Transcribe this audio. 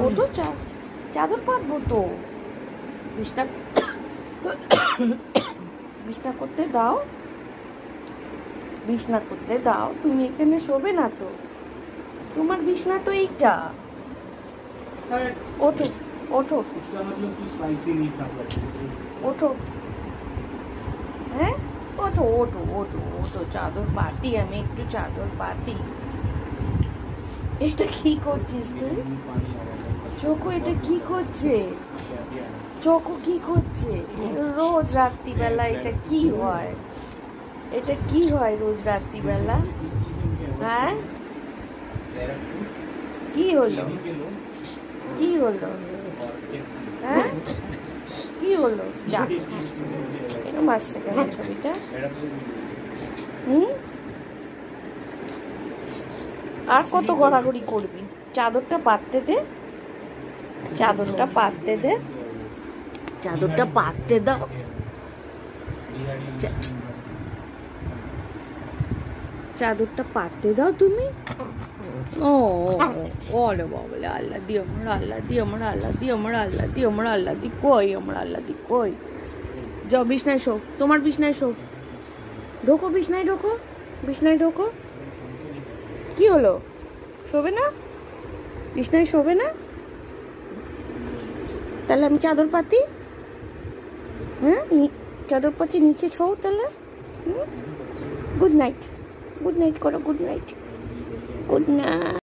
ওঠো, চাদর পাতবো তো। বিছনা বিছনা করতে দাও, বিছনা করতে দাও। তুমি এখানে শোবে না তো, তোমার বিছনা তো এইটা। ওঠো ওঠো ওঠো, হ্যাঁ ওঠো ওঠো ওঠো ওঠো, চাদর পাতি, আমি একটু চাদর পাতি। এটা কি করছিস তুই চোখো? এটা কি করছে চোখো? কি করছে রোজ রাত্রিবেলা? এটা কি হয়? এটা কি হয় রোজ রাত্রিবেলা? হ্যাঁ, কি হলো? কি হলো? হ্যাঁ, কি হলো? যা, এরকম আসছে কেন ছবিটা? আর কত গড়াগড়ি করবি? চাদরটা পাততে দে, চাদরটা পাততে দে, চাদরটা পাততে দাও। চাদরটা পাততে দাও তুমি। ও ওরে বাবলে, আল্লাহ দি আমার, আল্লাহ দি আমার, আল্লাহ দি আমার, আল্লাহ দি আমার, আল্লাহ দি কই আমার, আল্লাহ দি কই? যাও বিছনায় শো, তোমার বিছনায় শো। ঢোকো বিছনায়, ঢোকো বিছনায়, ঢোকো। কি হলো? শোবে না? বিছনায় শোবে না? তাহলে আমি চাদর পাতি। হ্যাঁ, চাদর পাতি, নিচে শো তাহলে। গুড নাইট, গুড নাইট করো, গুড নাইট, গুড নাইট।